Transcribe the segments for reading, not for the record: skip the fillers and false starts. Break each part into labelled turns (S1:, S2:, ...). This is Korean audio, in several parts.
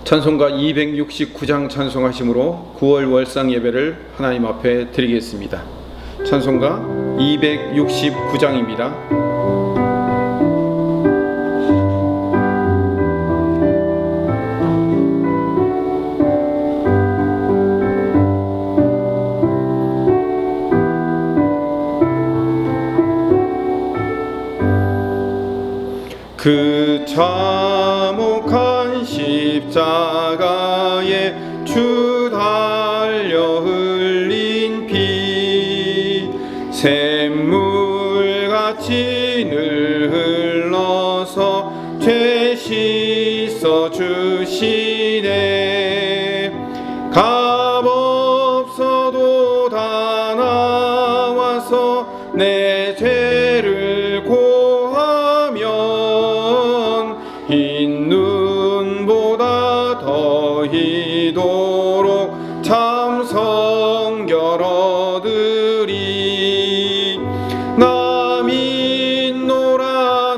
S1: 찬송가 269장 찬송하심으로 9월 월상 예배를 하나님 앞에 드리겠습니다. 찬송가 269장입니다. 그 참혹한 십자가에 주 달려 흘린 피 샘물같이 늘 흘러서 죄 씻어 주시네. 값없어도 다 나와서 내 죄를 흰 눈보다 더 희도록 참 성결 얻으리. 나 믿노라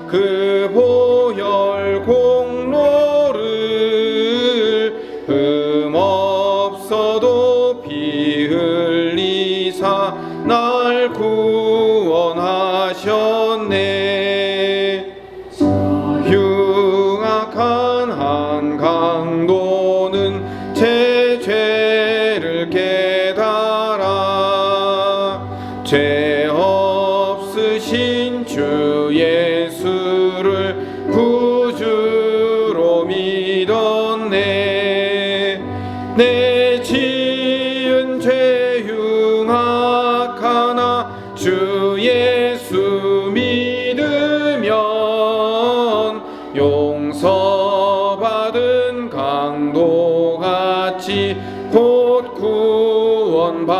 S1: 그 보혈 공로를 흠없어도 피 흘리사 날 구원하셨네. 강도는 제 죄를 깨달아 죄 없으신 주 예수를 구주로 믿었네. 내 지은 죄 흉악하나 주 예수 믿으면 용서받은 강도같이 곧 구원받으리.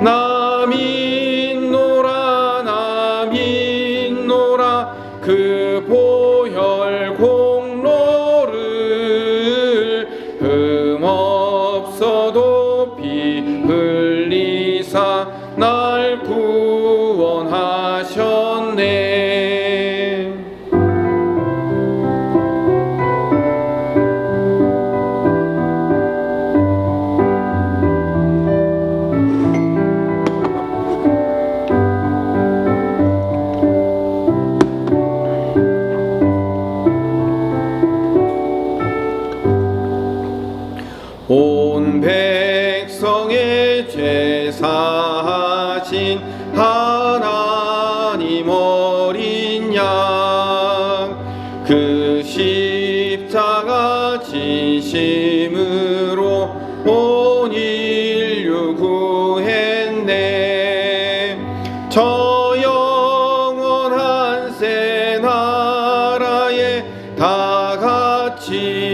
S1: 나 믿노라 그 보혈 공로를 흠없어도 피 흘리사 날 구원하셨네. 온 백성의 죄 사하신 하나님 어린 양, 그 십자가 지심으로 온 인류 구했네. 저 영원한 새 나라에 다 같이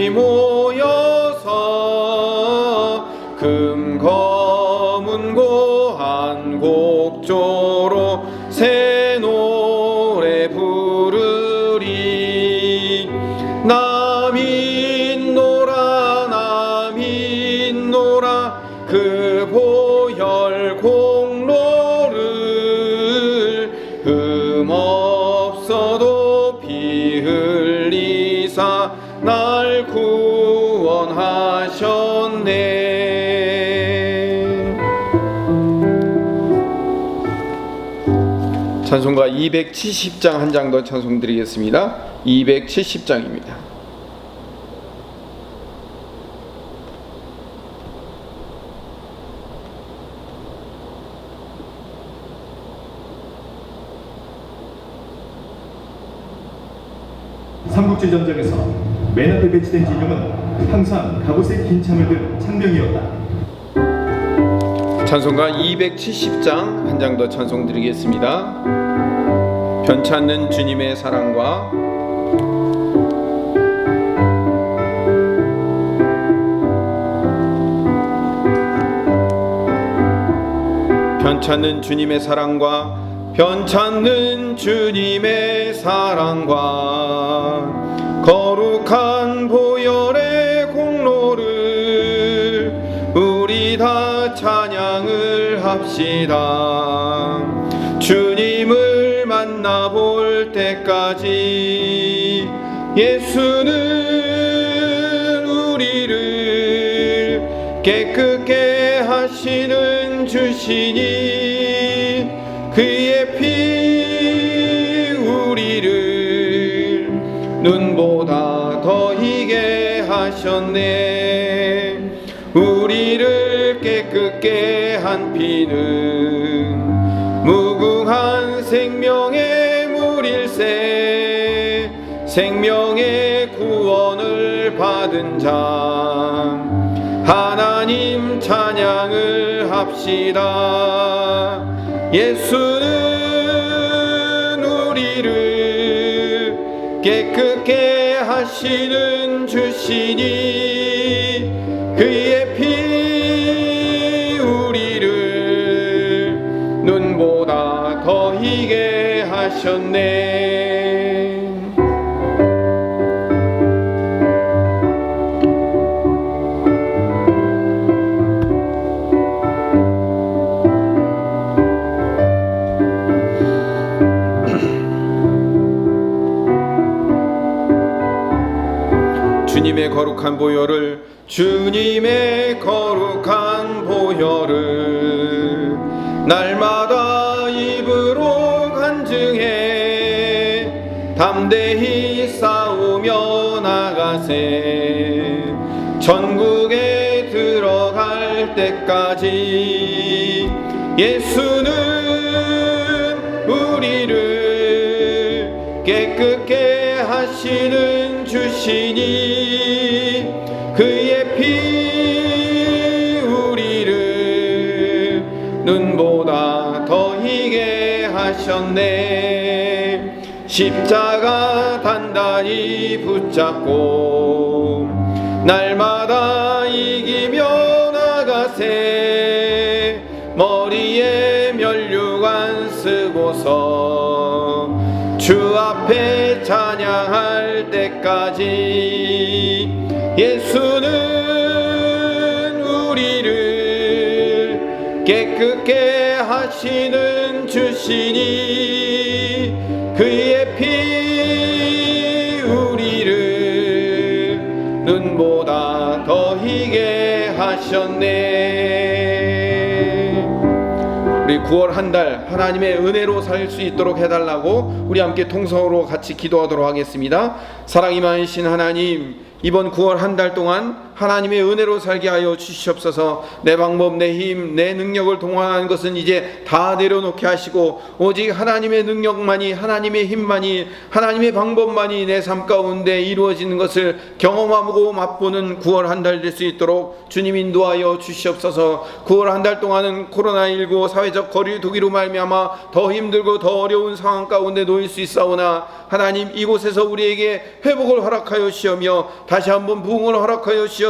S1: 금 검은고 한 곡조로 새 노래 부르리. 나 믿노라 그 보혈 공로를 흠없어도 피 흘리사 날 구원하셨네. 찬송가 270장 한 장 더 찬송드리겠습니다. 270장입니다.
S2: 삼국지 전쟁에서 맨 앞에 배치된 진영은 항상 갑옷에 긴 창을 든 창병이었다.
S1: 찬송가 270장 한 장 더 찬송드리겠습니다. 변찮는 주님의 사랑과 변찮는 주님의 사랑과 거룩한 보혈의 공로를 우리 다 찬양을 합시다. 주님을 만나볼 때 때까지 예수는 우리를 깨끗게 하시는 주시니 그의 피 우리를 눈보다 더 희게 하셨네. 우리를 깨끗게 한 피는 무궁한 생명의 물일세. 생명의 구원을 받은 자 하나님 찬양을 합시다. 예수는 우리를 깨끗게 하시는 주시니 그의 피 우리를 눈보다 더 희게 하셨네. 주님의 거룩한 보혈을 주님의 거룩한 보혈을 날마다 입으로 간증해 담대히 싸우며 나가세. 천국에 들어갈 때까지 예수는 우리를 깨끗게 하시는 주시니 그의 피 우리를 눈보다 더 희게 하셨네. 십자가 단단히 붙잡고 날마다 이기며 나가세. 머리에 면류관 쓰고서 주 앞에 찬양할 때까지 예수는 우리를 깨끗게 하시는 주시니 그의 피 우리를 눈보다 더 희게 하셨네. 우리 9월 한 달 하나님의 은혜로 살 수 있도록 해달라고 우리 함께 통성으로 같이 기도하도록 하겠습니다. 사랑이 많으신 하나님, 이번 9월 한 달 동안 하나님의 은혜로 살게 하여 주시옵소서. 내 방법, 내 힘, 내 능력을 동원하는 것은 이제 다 내려놓게 하시고 오직 하나님의 능력만이, 하나님의 힘만이, 하나님의 방법만이 내 삶 가운데 이루어지는 것을 경험하고 맛보는 9월 한 달 될 수 있도록 주님 인도하여 주시옵소서. 9월 한 달 동안은 코로나19 사회적 거리 두기로 말미암아 더 힘들고 더 어려운 상황 가운데 놓일 수 있사오나 하나님, 이곳에서 우리에게 회복을 허락하여 주시며 다시 한번 부흥을 허락하여 주시어서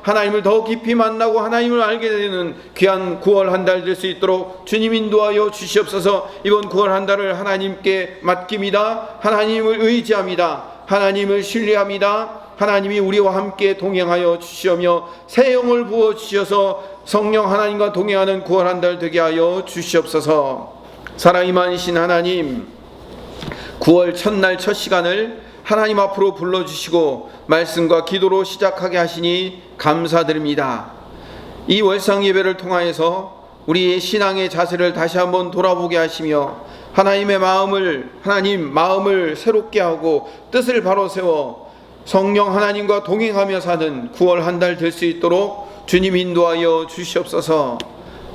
S1: 하나님을 더 깊이 만나고 하나님을 알게 되는 귀한 9월 한 달 될 수 있도록 주님 인도하여 주시옵소서. 이번 9월 한 달을 하나님께 맡깁니다. 하나님을 의지합니다. 하나님을 신뢰합니다. 하나님이 우리와 함께 동행하여 주시오며 새 영을 부어 주셔서 성령 하나님과 동행하는 9월 한 달 되게 하여 주시옵소서. 사랑이 많으신 하나님, 9월 첫날 첫 시간을 하나님 앞으로 불러주시고 말씀과 기도로 시작하게 하시니 감사드립니다. 이 월상 예배를 통하여서 우리의 신앙의 자세를 다시 한번 돌아보게 하시며 하나님의 마음을 새롭게 하고 뜻을 바로 세워 성령 하나님과 동행하며 사는 9월 한 달 될 수 있도록 주님 인도하여 주시옵소서.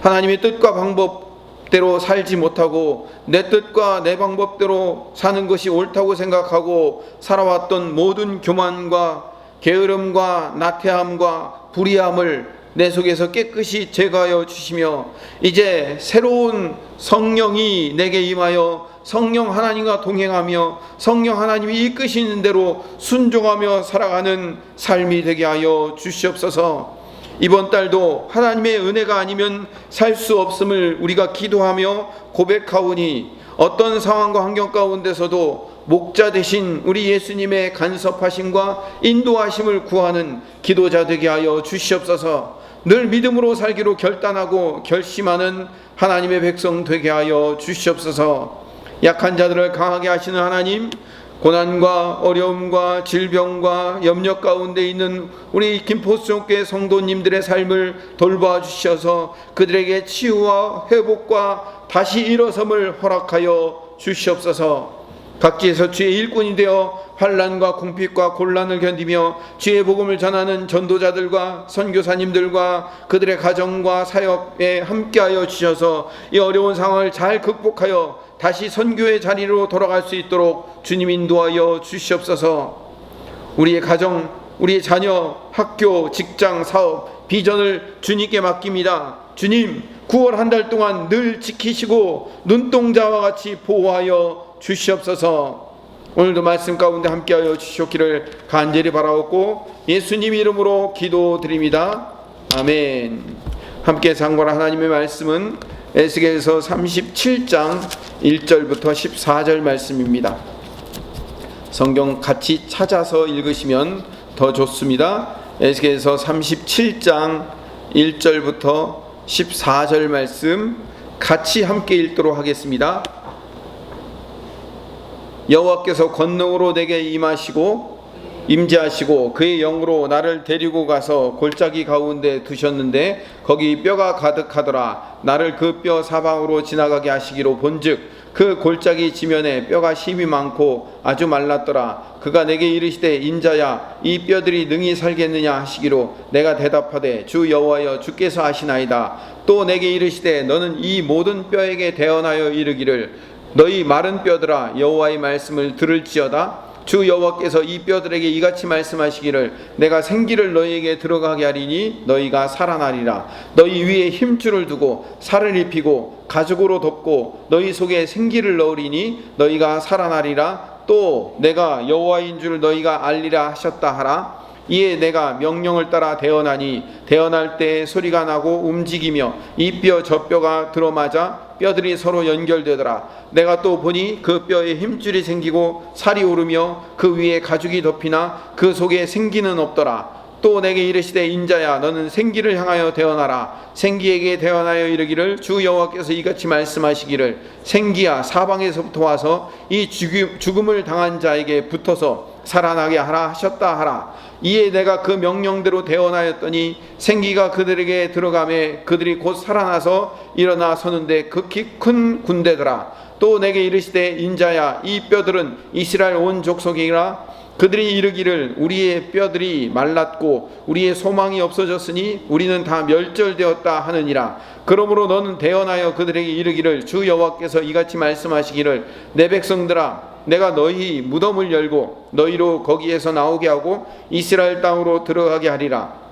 S1: 하나님의 뜻과 방법대로 살지 못하고 내 뜻과 내 방법대로 사는 것이 옳다고 생각하고 살아왔던 모든 교만과 게으름과 나태함과 불의함을 내 속에서 깨끗이 제거하여 주시며 이제 새로운 성령이 내게 임하여 성령 하나님과 동행하며 성령 하나님이 이끄시는 대로 순종하며 살아가는 삶이 되게 하여 주시옵소서. 이번 달도 하나님의 은혜가 아니면 살 수 없음을 우리가 기도하며 고백하오니 어떤 상황과 환경 가운데서도 목자 되신 우리 예수님의 간섭하심과 인도하심을 구하는 기도자 되게 하여 주시옵소서. 늘 믿음으로 살기로 결단하고 결심하는 하나님의 백성 되게 하여 주시옵소서. 약한 자들을 강하게 하시는 하나님, 고난과 어려움과 질병과 염려 가운데 있는 우리 김포수종교회 성도님들의 삶을 돌봐 주셔서 그들에게 치유와 회복과 다시 일어섬을 허락하여 주시옵소서. 각지에서 주의 일꾼이 되어 환난과 궁핍과 곤란을 견디며 주의 복음을 전하는 전도자들과 선교사님들과 그들의 가정과 사역에 함께하여 주셔서 이 어려운 상황을 잘 극복하여 다시 선교의 자리로 돌아갈 수 있도록 주님 인도하여 주시옵소서. 우리의 가정, 우리의 자녀, 학교, 직장, 사업, 비전을 주님께 맡깁니다. 주님, 9월 한 달 동안 늘 지키시고 눈동자와 같이 보호하여 주시옵소서. 오늘도 말씀 가운데 함께하여 주시옵기를 간절히 바라옵고 예수님 이름으로 기도드립니다. 아멘. 함께 상고한 하나님의 말씀은 에스겔서 37장 1절부터 14절 말씀입니다. 성경 같이 찾아서 읽으시면 더 좋습니다. 에스겔서 37장 1절부터 14절 말씀 같이 함께 읽도록 하겠습니다. 여호와께서 권능으로 내게 임재하시고 그의 영으로 나를 데리고 가서 골짜기 가운데 두셨는데 거기 뼈가 가득하더라. 나를 그 뼈 사방으로 지나가게 하시기로 본즉 그 골짜기 지면에 뼈가 힘이 많고 아주 말랐더라. 그가 내게 이르시되 인자야 이 뼈들이 능히 살겠느냐 하시기로 내가 대답하되 주 여호와여 주께서 아시나이다. 또 내게 이르시되 너는 이 모든 뼈에게 대언하여 이르기를 너희 마른 뼈들아 여호와의 말씀을 들을지어다. 주 여호와께서 이 뼈들에게 이같이 말씀하시기를 내가 생기를 너희에게 들어가게 하리니 너희가 살아나리라. 너희 위에 힘줄을 두고 살을 입히고 가죽으로 덮고 너희 속에 생기를 넣으리니 너희가 살아나리라. 또 내가 여호와인 줄 너희가 알리라 하셨다 하라. 이에 내가 명령을 따라 대언하니 대언할 때 소리가 나고 움직이며 이 뼈 저 뼈가 들어맞아 뼈들이 서로 연결되더라. 내가 또 보니 그 뼈에 힘줄이 생기고 살이 오르며 그 위에 가죽이 덮이나 그 속에 생기는 없더라. 또 내게 이르시되 인자야 너는 생기를 향하여 대언하라. 생기에게 대언하여 이르기를 주 여호와께서 이같이 말씀하시기를 생기야 사방에서부터 와서 이 죽음을 당한 자에게 붙어서 살아나게 하라 하셨다 하라. 이에 내가 그 명령대로 대언하였더니 생기가 그들에게 들어가매 그들이 곧 살아나서 일어나 서는데 극히 큰 군대더라. 또 내게 이르시되 인자야 이 뼈들은 이스라엘 온 족속이라. 그들이 이르기를 우리의 뼈들이 말랐고 우리의 소망이 없어졌으니 우리는 다 멸절되었다 하느니라. 그러므로 너는 대언하여 그들에게 이르기를 주 여호와께서 이같이 말씀하시기를 내 백성들아 내가 너희 무덤을 열고 너희로 거기에서 나오게 하고 이스라엘 땅으로 들어가게 하리라.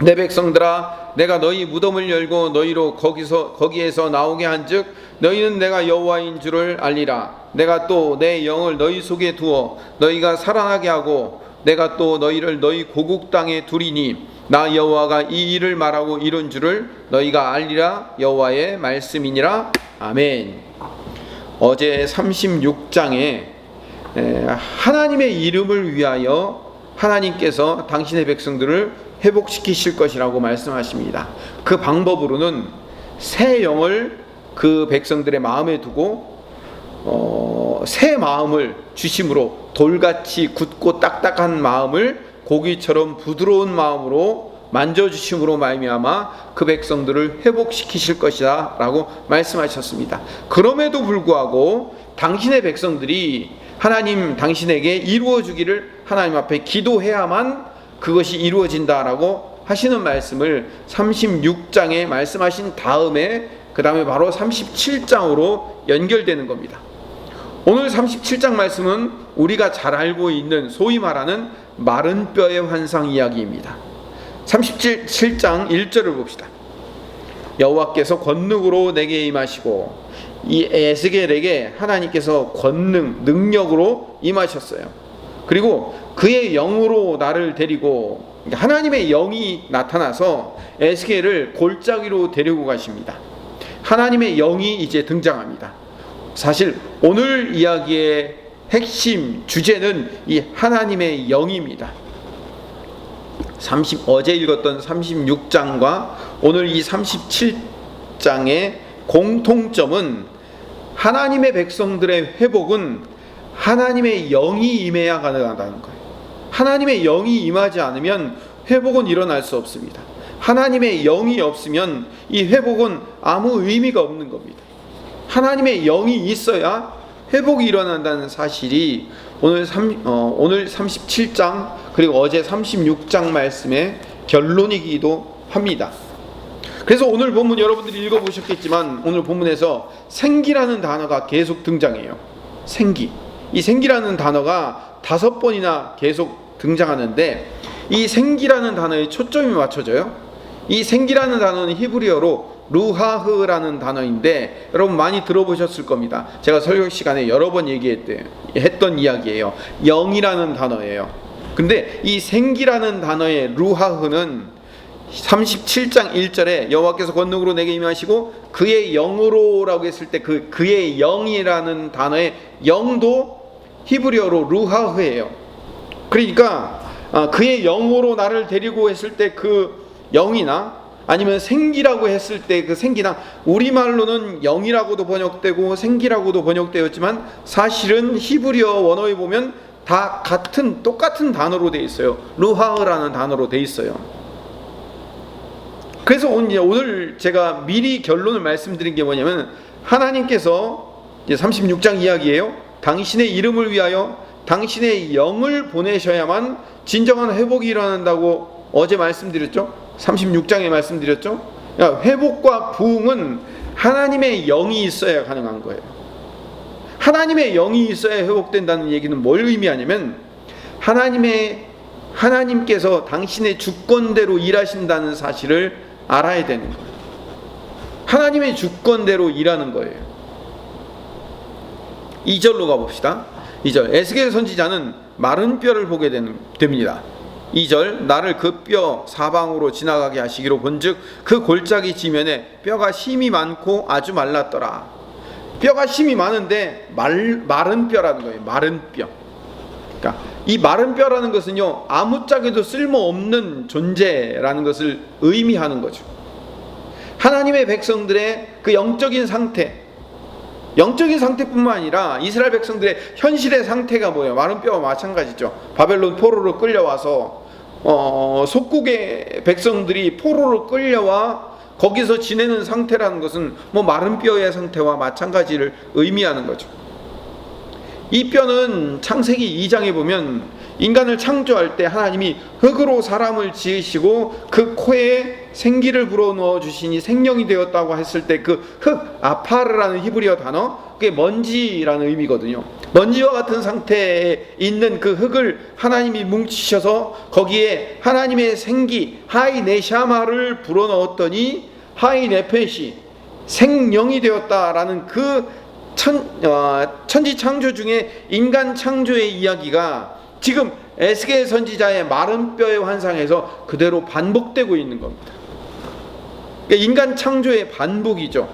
S1: 내 백성들아 내가 너희 무덤을 열고 너희로 거기에서 나오게 한즉 너희는 내가 여호와인 줄을 알리라. 내가 또 내 영을 너희 속에 두어 너희가 살아나게 하고 내가 또 너희를 너희 고국 땅에 두리니 나 여호와가 이 일을 말하고 이룬 줄을 너희가 알리라. 여호와의 말씀이니라. 아멘. 어제 36장에 하나님의 이름을 위하여 하나님께서 당신의 백성들을 회복시키실 것이라고 말씀하십니다. 그 방법으로는 새 영을 그 백성들의 마음에 두고 새 마음을 주심으로 돌같이 굳고 딱딱한 마음을 고기처럼 부드러운 마음으로 만져주심으로 말미암아 그 백성들을 회복시키실 것이다 라고 말씀하셨습니다. 그럼에도 불구하고 당신의 백성들이 하나님 당신에게 이루어주기를 하나님 앞에 기도해야만 그것이 이루어진다라고 하시는 말씀을 36장에 말씀하신 다음에 그 다음에 바로 37장으로 연결되는 겁니다. 오늘 37장 말씀은 우리가 잘 알고 있는 소위 말하는 마른 뼈의 환상 이야기입니다. 37장 1절을 봅시다. 여호와께서 권능으로 내게 임하시고 이 에스겔에게 하나님께서 권능, 능력으로 임하셨어요. 그리고 그의 영으로 나를 데리고 하나님의 영이 나타나서 에스겔을 골짜기로 데리고 가십니다. 하나님의 영이 이제 등장합니다. 사실 오늘 이야기의 핵심 주제는 이 하나님의 영입니다. 어제 읽었던 36장과 오늘 이 37장의 공통점은 하나님의 백성들의 회복은 하나님의 영이 임해야 가능하다는 거예요. 하나님의 영이 임하지 않으면 회복은 일어날 수 없습니다. 하나님의 영이 없으면 이 회복은 아무 의미가 없는 겁니다. 하나님의 영이 있어야 회복이 일어난다는 사실이 오늘 37장 그리고 어제 36장 말씀의 결론이기도 합니다. 그래서 오늘 본문 여러분들이 읽어보셨겠지만 오늘 본문에서 생기라는 단어가 계속 등장해요. 생기. 이 생기라는 단어가 5번이나 계속 등장하는데 이 생기라는 단어에 초점이 맞춰져요. 이 생기라는 단어는 히브리어로 루하흐라는 단어인데 여러분 많이 들어보셨을 겁니다. 제가 설교 시간에 여러 번 했던 이야기예요. 영이라는 단어예요. 근데 이 생기라는 단어의 루하흐는 37장 1절에 여호와께서 권능으로 내게 임하시고 그의 영으로라고 했을 때 그의 영이라는 단어의 영도 히브리어로 루하흐예요. 그러니까 그의 영으로 나를 데리고 했을 때 그 영이나 아니면 생기라고 했을 때 그 생기나 우리말로는 영이라고도 번역되고 생기라고도 번역되었지만 사실은 히브리어 원어에 보면 다 똑같은 단어로 되어 있어요. 루하흐라는 단어로 되어 있어요. 그래서 오늘 제가 미리 결론을 말씀드린 게 뭐냐면 하나님께서 이제 36장 이야기예요. 당신의 이름을 위하여 당신의 영을 보내셔야만 진정한 회복이 일어난다고 어제 말씀드렸죠. 36장에 말씀드렸죠. 그러니까 회복과 부흥은 하나님의 영이 있어야 가능한 거예요. 하나님의 영이 있어야 회복된다는 얘기는 뭘 의미하냐면 하나님께서 당신의 주권대로 일하신다는 사실을 알아야 되는 거예요. 하나님의 주권대로 일하는 거예요. 2절로 가봅시다. 2절 에스겔 선지자는 마른 뼈를 보게 됩니다. 2절 나를 그 뼈 사방으로 지나가게 하시기로 본즉 그 골짜기 지면에 뼈가 심이 많고 아주 말랐더라. 뼈가 심이 많은데 마른 뼈라는 거예요. 마른 뼈. 그러니까 이 마른 뼈라는 것은요 아무짝에도 쓸모없는 존재라는 것을 의미하는 거죠. 하나님의 백성들의 그 영적인 상태뿐만 아니라 이스라엘 백성들의 현실의 상태가 뭐예요? 마른 뼈와 마찬가지죠. 바벨론 포로로 끌려와서 속국의 백성들이 포로로 끌려와 거기서 지내는 상태라는 것은 뭐 마른 뼈의 상태와 마찬가지를 의미하는 거죠. 이 뼈는 창세기 2장에 보면 인간을 창조할 때 하나님이 흙으로 사람을 지으시고 그 코에 생기를 불어넣어 주시니 생명이 되었다고 했을 때 그 흙, 아파르라는 히브리어 단어, 그게 먼지라는 의미거든요. 먼지와 같은 상태에 있는 그 흙을 하나님이 뭉치셔서 거기에 하나님의 생기 하이 네샤마를 불어넣었더니 하이 네페시 생명이 되었다라는 그 천지 창조 중에 인간 창조의 이야기가 지금 에스겔 선지자의 마른 뼈의 환상에서 그대로 반복되고 있는 겁니다. 그러니까 인간 창조의 반복이죠.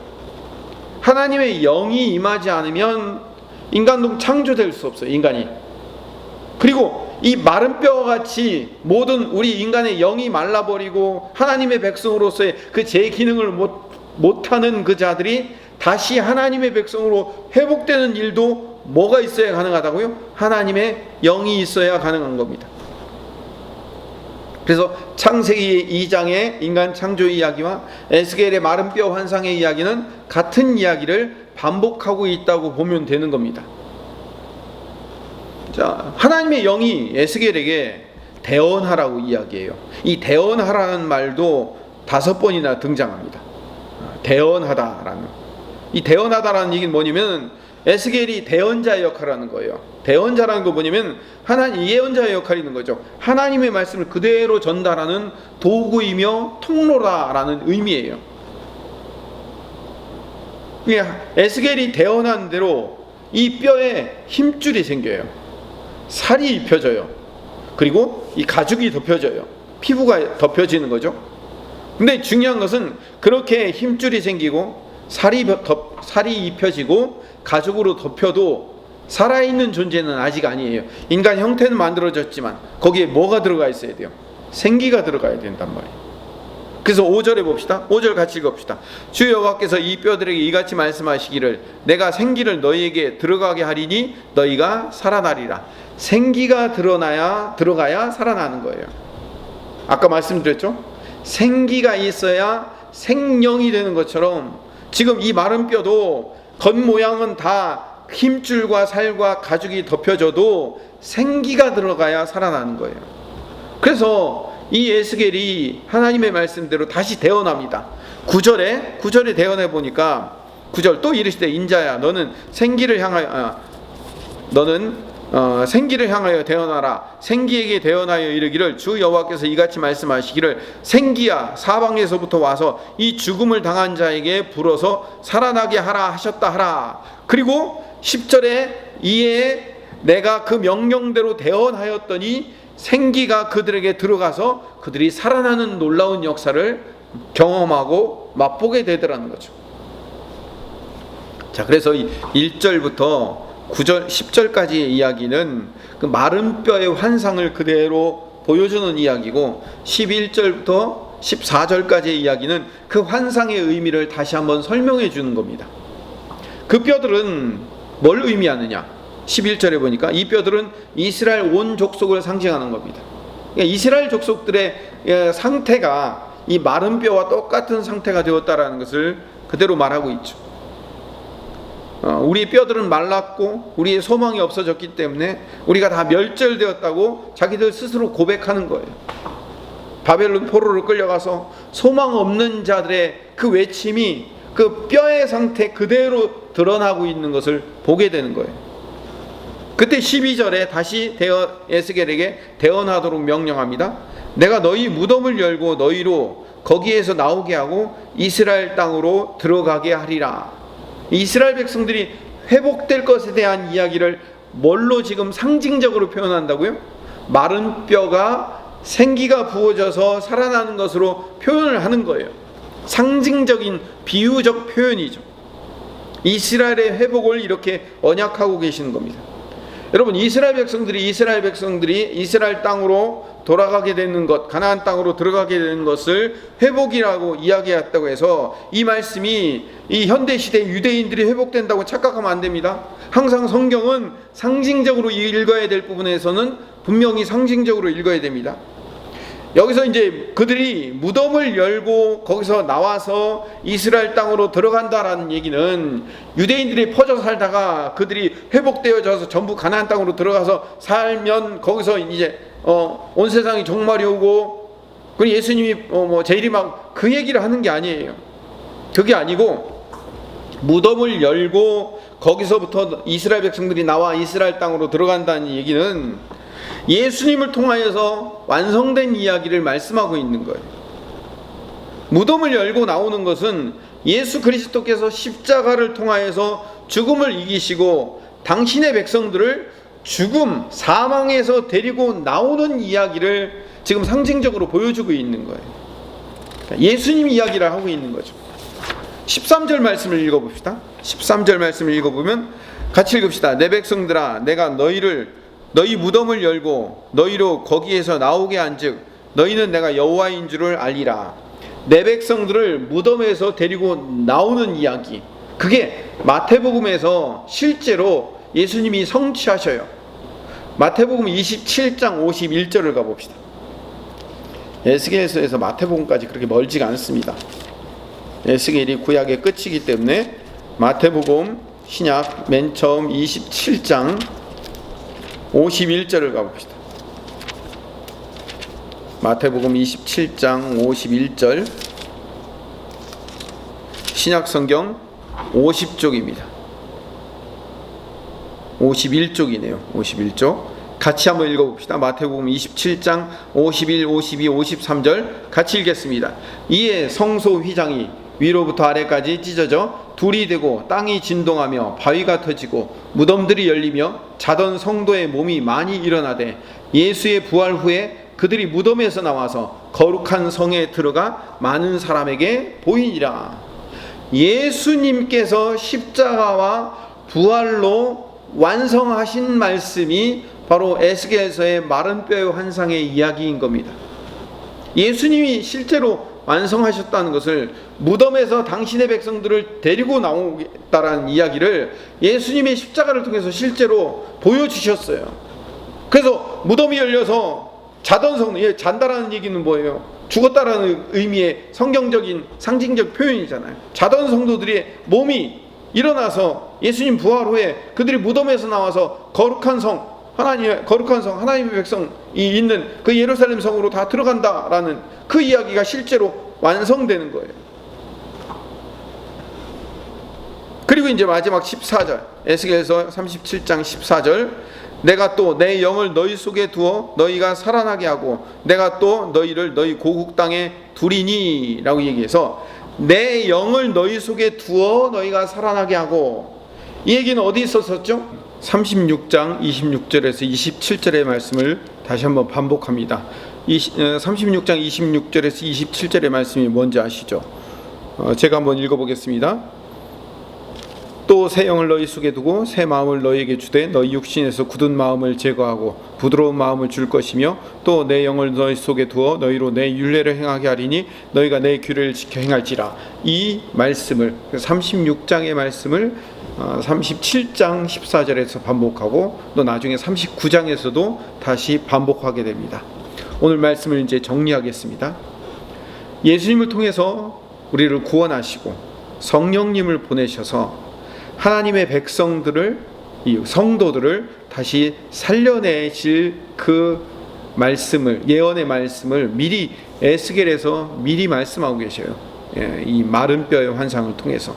S1: 하나님의 영이 임하지 않으면 인간도 창조될 수 없어요. 인간이. 그리고 이 마른 뼈와 같이 모든 우리 인간의 영이 말라버리고 하나님의 백성으로서의 그 제 기능을 못하는 그 자들이 다시 하나님의 백성으로 회복되는 일도 뭐가 있어야 가능하다고요? 하나님의 영이 있어야 가능한 겁니다. 그래서 창세기 2장의 인간 창조 이야기와 에스겔의 마른 뼈 환상의 이야기는 같은 이야기를 반복하고 있다고 보면 되는 겁니다. 자, 하나님의 영이 에스겔에게 대언하라고 이야기해요. 이 대언하라는 말도 5번이나 등장합니다. 대언하다라는. 이 대언하다라는 얘기는 뭐냐면 에스겔이 대언자의 역할을 하는 거예요. 대언자라는 거 뭐냐면 예언자의 역할이 있는 거죠. 하나님의 말씀을 그대로 전달하는 도구이며 통로라라는 의미예요. 에스겔이 대언한 대로 이 뼈에 힘줄이 생겨요. 살이 입혀져요. 그리고 이 가죽이 덮여져요. 피부가 덮여지는 거죠. 근데 중요한 것은 그렇게 힘줄이 생기고 살이 입혀지고 가죽으로 덮여도 살아있는 존재는 아직 아니에요. 인간 형태는 만들어졌지만 거기에 뭐가 들어가 있어야 돼요? 생기가 들어가야 된단 말이에요. 그래서 5절에 봅시다. 5절 같이 읽어봅시다. 주 여호와께서 이 뼈들에게 이같이 말씀하시기를 내가 생기를 너희에게 들어가게 하리니 너희가 살아나리라. 생기가 들어가야 살아나는 거예요. 아까 말씀드렸죠? 생기가 있어야 생명이 되는 것처럼 지금 이 마른 뼈도 겉모양은 다 힘줄과 살과 가죽이 덮여져도 생기가 들어가야 살아나는 거예요. 그래서 이 에스겔이 하나님의 말씀대로 다시 대언합니다. 9절에 대언해 보니까 9절 또 이르시되 인자야 너는 생기를 향하여 대언하라. 생기에게 대언하여 이르기를 주 여호와께서 이같이 말씀하시기를 생기야 사방에서부터 와서 이 죽음을 당한 자에게 불어서 살아나게 하라 하셨다 하라. 그리고 10절에 이에 내가 그 명령대로 대언하였더니 생기가 그들에게 들어가서 그들이 살아나는 놀라운 역사를 경험하고 맛보게 되더라는 거죠. 자, 그래서 1절부터 9절, 10절까지의 이야기는 그 마른 뼈의 환상을 그대로 보여주는 이야기고 11절부터 14절까지의 이야기는 그 환상의 의미를 다시 한번 설명해 주는 겁니다. 그 뼈들은 뭘 의미하느냐? 11절에 보니까 이 뼈들은 이스라엘 온 족속을 상징하는 겁니다. 그러니까 이스라엘 족속들의 상태가 이 마른 뼈와 똑같은 상태가 되었다라는 것을 그대로 말하고 있죠. 우리의 뼈들은 말랐고 우리의 소망이 없어졌기 때문에 우리가 다 멸절되었다고 자기들 스스로 고백하는 거예요. 바벨론 포로로 끌려가서 소망 없는 자들의 그 외침이 그 뼈의 상태 그대로 드러나고 있는 것을 보게 되는 거예요. 그때 12절에 다시 에스겔에게 대언하도록 명령합니다. 내가 너희 무덤을 열고 너희로 거기에서 나오게 하고 이스라엘 땅으로 들어가게 하리라. 이스라엘 백성들이 회복될 것에 대한 이야기를 뭘로 지금 상징적으로 표현한다고요? 마른 뼈가 생기가 부어져서 살아나는 것으로 표현을 하는 거예요. 상징적인 비유적 표현이죠. 이스라엘의 회복을 이렇게 언약하고 계시는 겁니다. 여러분, 이스라엘 백성들이 이스라엘 땅으로 돌아가게 되는 것, 가나안 땅으로 들어가게 되는 것을 회복이라고 이야기했다고 해서 이 말씀이 이 현대 시대 유대인들이 회복된다고 착각하면 안 됩니다. 항상 성경은 상징적으로 읽어야 될 부분에서는 분명히 상징적으로 읽어야 됩니다. 여기서 이제 그들이 무덤을 열고 거기서 나와서 이스라엘 땅으로 들어간다라는 얘기는 유대인들이 퍼져 살다가 그들이 회복되어져서 전부 가나안 땅으로 들어가서 살면 거기서 이제 온 세상이 종말이 오고 그리고 예수님이 재림하고 그 얘기를 하는 게 아니에요. 그게 아니고 무덤을 열고 거기서부터 이스라엘 백성들이 나와 이스라엘 땅으로 들어간다는 얘기는 예수님을 통하여서 완성된 이야기를 말씀하고 있는 거예요. 무덤을 열고 나오는 것은 예수 그리스도께서 십자가를 통하여서 죽음을 이기시고 당신의 백성들을 죽음, 사망에서 데리고 나오는 이야기를 지금 상징적으로 보여주고 있는 거예요. 예수님 이야기를 하고 있는 거죠. 13절 말씀을 읽어봅시다. 13절 말씀을 읽어보면 같이 읽읍시다. 내 백성들아 내가 너희 무덤을 열고 너희로 거기에서 나오게 한즉 너희는 내가 여호와인 줄을 알리라. 내 백성들을 무덤에서 데리고 나오는 이야기, 그게 마태복음에서 실제로 예수님이 성취하셔요. 마태복음 27장 51절을 가봅시다. 에스겔서에서 마태복음까지 그렇게 멀지가 않습니다. 에스겔이 구약의 끝이기 때문에 마태복음 신약 맨 처음 27장 51절을 가봅시다. 마태복음 27장 51절, 신약성경 50쪽입니다. 51쪽이네요. 51쪽. 같이 한번 읽어봅시다. 마태복음 27장 51, 52, 53절 같이 읽겠습니다. 이에 성소 휘장이 위로부터 아래까지 찢어져 둘이 되고 땅이 진동하며 바위가 터지고 무덤들이 열리며 자던 성도의 몸이 많이 일어나되 예수의 부활 후에 그들이 무덤에서 나와서 거룩한 성에 들어가 많은 사람에게 보이니라. 예수님께서 십자가와 부활로 완성하신 말씀이 바로 에스겔서의 마른 뼈의 환상의 이야기인 겁니다. 예수님이 실제로 완성하셨다는 것을, 무덤에서 당신의 백성들을 데리고 나오겠다라는 이야기를 예수님의 십자가를 통해서 실제로 보여주셨어요. 그래서 무덤이 열려서 자던 성도, 잔다라는 얘기는 뭐예요? 죽었다라는 의미의 성경적인 상징적 표현이잖아요. 자던 성도들의 몸이 일어나서 예수님 부활 후에 그들이 무덤에서 나와서 거룩한 성, 하나님의 백성이 있는 그 예루살렘 성으로 다 들어간다라는 그 이야기가 실제로 완성되는 거예요. 그리고 이제 마지막 14절, 에스겔서 37장 14절, 내가 또 내 영을 너희 속에 두어 너희가 살아나게 하고 내가 또 너희를 너희 고국 땅에 두리니 라고 얘기해서, 내 영을 너희 속에 두어 너희가 살아나게 하고, 이 얘기는 어디 있었었죠? 36장 26절에서 27절의 말씀을 다시 한번 반복합니다. 36장 26절에서 27절의 말씀이 뭔지 아시죠? 제가 한번 읽어보겠습니다. 또 새 영을 너희 속에 두고 새 마음을 너희에게 주되 너희 육신에서 굳은 마음을 제거하고 부드러운 마음을 줄 것이며, 또 내 영을 너희 속에 두어 너희로 내 율례를 행하게 하리니 너희가 내 규례를 지켜 행할지라. 이 말씀을, 36장의 말씀을 37장 14절에서 반복하고 또 나중에 39장에서도 다시 반복하게 됩니다. 오늘 말씀을 이제 정리하겠습니다. 예수님을 통해서 우리를 구원하시고 성령님을 보내셔서 하나님의 백성들을, 이 성도들을 다시 살려내실 그 말씀을, 예언의 말씀을 미리 에스겔에서 미리 말씀하고 계셔요. 이 마른 뼈의 환상을 통해서.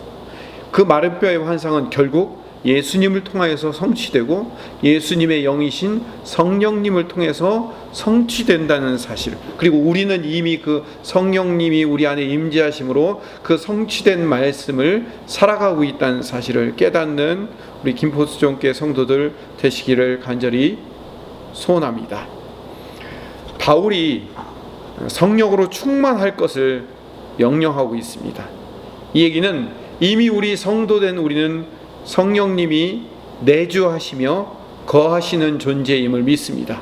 S1: 그 마른 뼈의 환상은 결국 예수님을 통하여서 성취되고 예수님의 영이신 성령님을 통해서 성취된다는 사실, 그리고 우리는 이미 그 성령님이 우리 안에 임재하심으로 그 성취된 말씀을 살아가고 있다는 사실을 깨닫는 우리 김포수종교회 성도들 되시기를 간절히 소원합니다. 바울이 성령으로 충만할 것을 명령하고 있습니다. 이 얘기는 이미 우리 성도된 우리는 성령님이 내주하시며 거하시는 존재임을 믿습니다.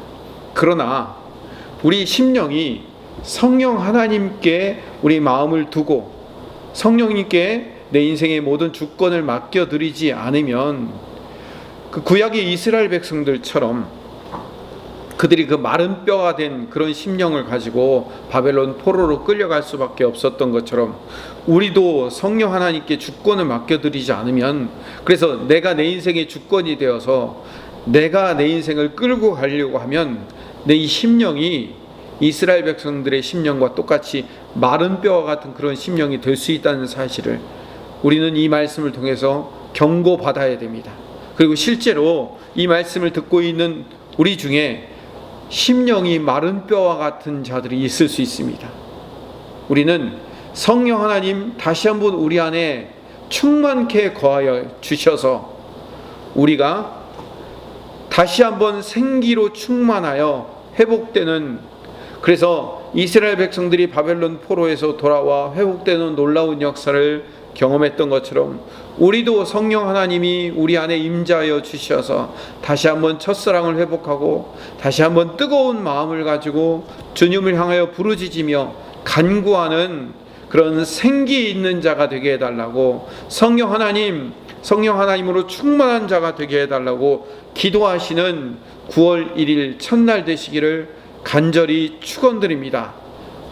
S1: 그러나 우리 심령이 성령 하나님께 우리 마음을 두고 성령님께 내 인생의 모든 주권을 맡겨드리지 않으면 그 구약의 이스라엘 백성들처럼 그들이 그 마른 뼈가 된 그런 심령을 가지고 바벨론 포로로 끌려갈 수밖에 없었던 것처럼, 우리도 성령 하나님께 주권을 맡겨드리지 않으면, 그래서 내가 내 인생의 주권이 되어서 내가 내 인생을 끌고 가려고 하면 내 이 심령이 이스라엘 백성들의 심령과 똑같이 마른 뼈와 같은 그런 심령이 될 수 있다는 사실을 우리는 이 말씀을 통해서 경고받아야 됩니다. 그리고 실제로 이 말씀을 듣고 있는 우리 중에 심령이 마른 뼈와 같은 자들이 있을 수 있습니다. 우리는 성령 하나님 다시 한번 우리 안에 충만케 거하여 주셔서 우리가 다시 한번 생기로 충만하여 회복되는, 그래서 이스라엘 백성들이 바벨론 포로에서 돌아와 회복되는 놀라운 역사를 경험했던 것처럼 우리도 성령 하나님이 우리 안에 임재하여 주셔서 다시 한번 첫사랑을 회복하고 다시 한번 뜨거운 마음을 가지고 주님을 향하여 부르짖으며 간구하는 그런 생기 있는 자가 되게 해달라고, 성령 하나님으로 충만한 자가 되게 해달라고 기도하시는 9월 1일 첫날 되시기를 간절히 축원드립니다.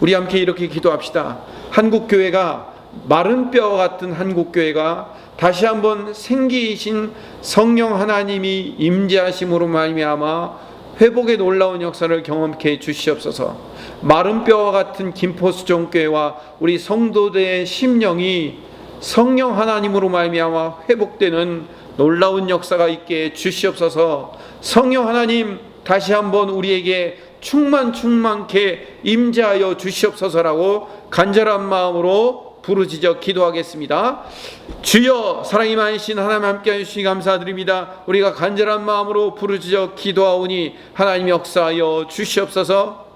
S1: 우리 함께 이렇게 기도합시다. 한국교회가, 마른 뼈와 같은 한국교회가 다시 한번 생기이신 성령 하나님이 임재하심으로 말미암아 회복의 놀라운 역사를 경험케 해 주시옵소서. 마른 뼈와 같은 김포수종교회와 우리 성도들의 심령이 성령 하나님으로 말미암아 회복되는 놀라운 역사가 있게 해 주시옵소서. 성령 하나님 다시 한번 우리에게 충만케 임재하여 주시옵소서라고 간절한 마음으로 부르짖어 기도하겠습니다. 주여, 사랑이 많으신 하나님 함께하여 주시니 감사드립니다. 우리가 간절한 마음으로 부르짖어 기도하오니 하나님 역사하여 주시옵소서.